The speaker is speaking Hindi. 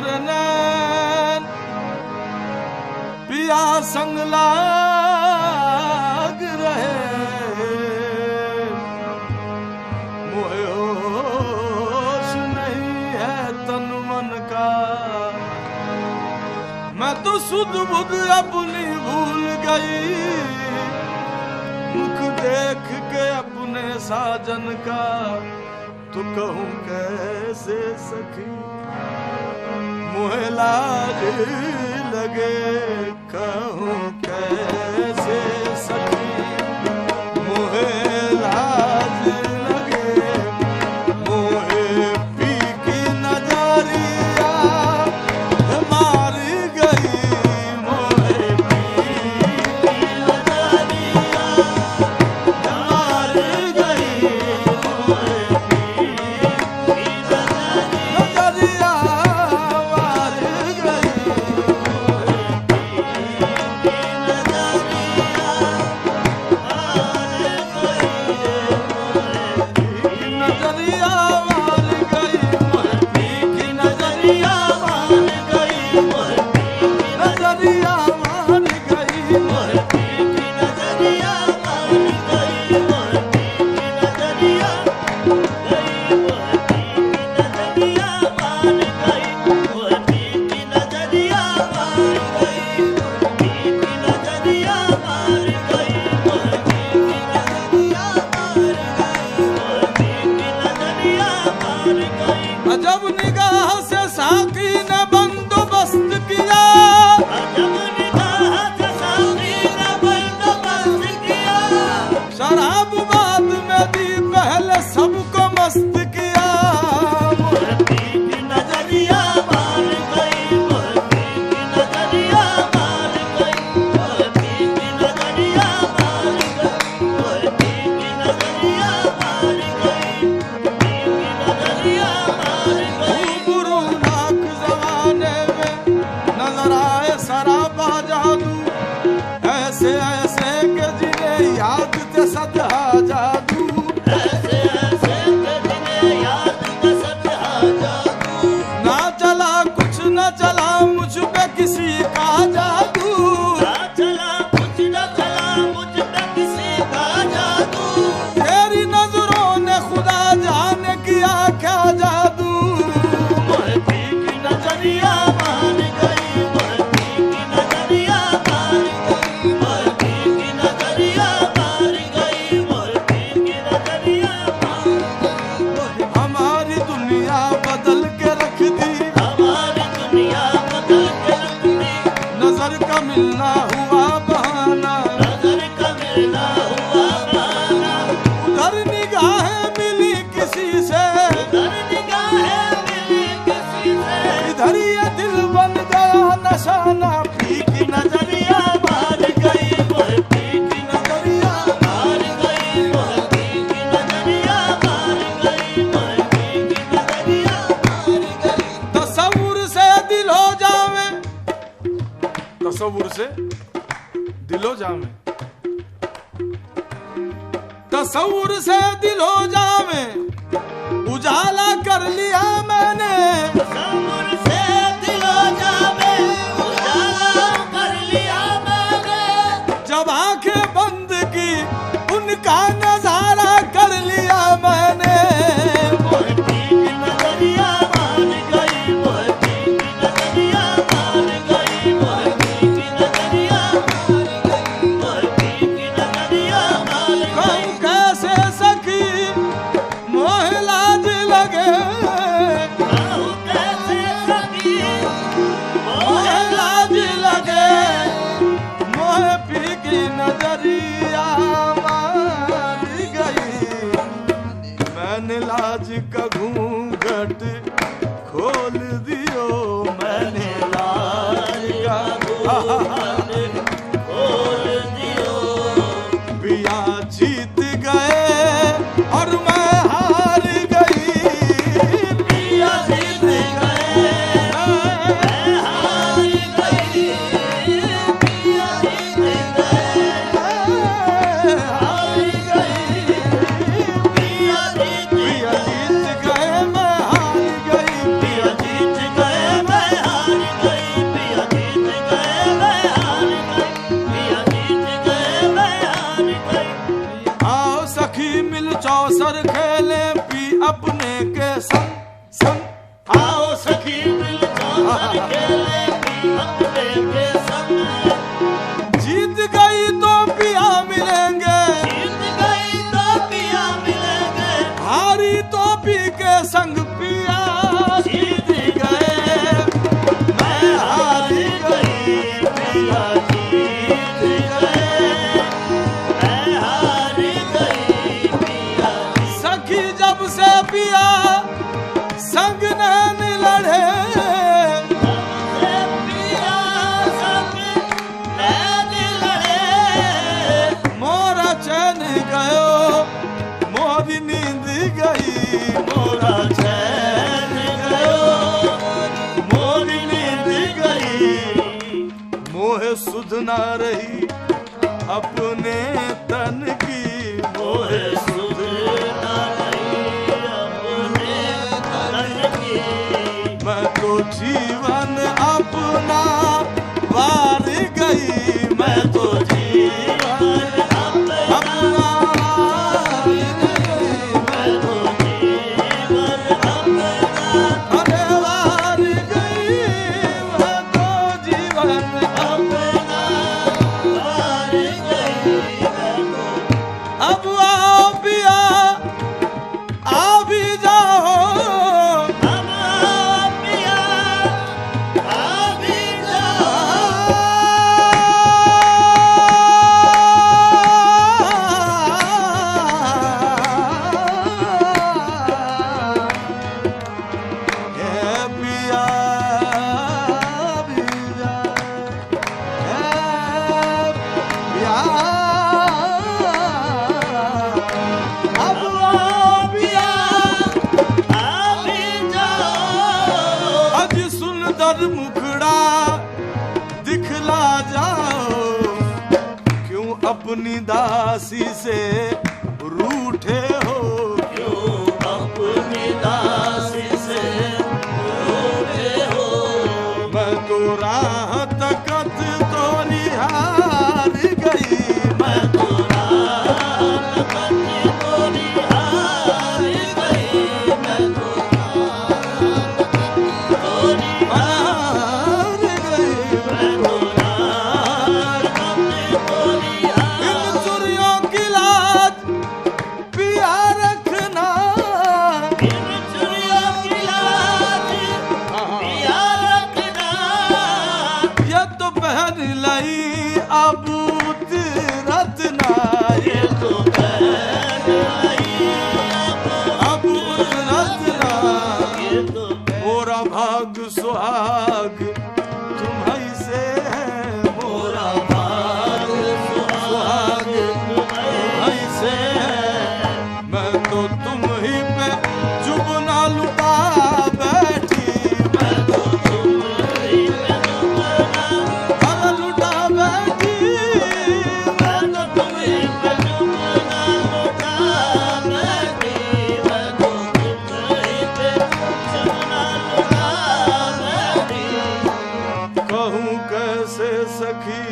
मोर नैन पिया संग लाग रहे मोहे होश नहीं है तन मन का। मैं तो सुध बुध अपनी भूल गई मुख देख के अपने साजन का। तो कहूँ कैसे सखी मोहे लाज लगे कहूँ कैसे सखी मोहे लाज लगे मोहे पी की नजरिया मार गई मोहे पी की नजरिया मार गई मोहे जब निगाह से साकी ने बंदोबस्त किया जब निगाह से साकी ने बंदोबस्त किया शराब बाद में दी पहले सबको मस्त किया मोहब्बती की नजरिया मार गई मोहब्बती की नजरिया मार गई मोहब्बती की नजरिया मार गई मोहब्बती की नजरिया मार गई सराबा जादू ऐसे ऐसे के जिन्हें याद ते सदा जादू ऐसे ऐसे के जिन्हें याद ते सदा जादू ना चला कुछ न चला मुझ पे किसी का जादू ना चला कुछ न चला मुझ पे किसी का जादू तेरी नजरों ने खुदा जाने किया क्या जादू मोहब्बती की नजरिया मान गई मिलना हुआ बहाना नजर का मिलना हुआ बहाना उधर निगाहें मिली किसी से उधर निगाहें मिली किसी से इधर ये दिल बन गया नशाना पी की नजरिया मार गई मोहब्बती की नजरिया मार गई मोहब्बती की नजरिया मार गई मोहब्बती की नजरिया मार गई। तसव्वुर से दिल हो जावे तसव्वुर से दिलो जामे तसव्वुर से दिल हो जावे उजाला कर लिया मैंने तसव्वुर से दिल हो जावे उजाला कर लिया मैंने जब आंखें बंद की उनका नजारा कर लिया मैंने मोहब्बती की नजरिया मान गई मोहब्बती की नजरिया मान गई मोहब्बती की नजरिया मान गई मोहब्बती की नजरिया मान गई। कैसे सखी मोह लाज लगे कैसे जीत गई तो पिया मिलेंगे, हारी तो पी के संग पिया। जीत गए मैं हारी गई, पिया जीत गए मैं हारी गई, पिया। सखी जब से पिया संग नैन लड़े, पिया संग नैन लड़े। मोरा चैन गयो मोरी नींद गई, मोरा चैन गयो मोरी नींद गई। मोह सुध ना रही अपने तन की, मोह सुध ना रही अपने तन की। मैं तो जीवन अपना वार गई, मैं तो जीवन अपना वार गई, मैं तो जीवन अपना अरे वार गई, मैं तो जीवन अपना वार गई, मैं तो। अब आओ पिया आ भी जाओ, अब आओ पिया आ भी जाओ। हे पिया भी जाओ, हे पिया अब आओ पिया आ भी जाओ। अज सुंदर मुखड़ा दिखला जाओ, क्यों अपनी दासी से रूठे हो, क्यों अपनी दासी से रूठे हो। मैं तो राह तकत तो निहार गई, मैं तो राह तकत तो निहार गई, मैं तो राह तकत तो निहार गई, मैं तो राह तकत तो निहार। इन चुरियों की लाज पिया रखना, इन चुरियों की लाज पिया रखना। ये तो पहन लई अबूत रत्ना, ये तो पहन लई अबूत रत्ना। ये तो मोरा भाग सुहाग तुम्हारी से है, मोरा भाग सुहाग तुम्हारी से है। मैं तो तुम ही पे जुबना लुटा बैठी, मैं तो तुम ही पे जुबना लुटा बैठी, मैं तो तुम ही पे जुबना लुटा बैठी, मैं तो तुम ही पे जुबना लुटा बैठी। कहूँ कैसे सखी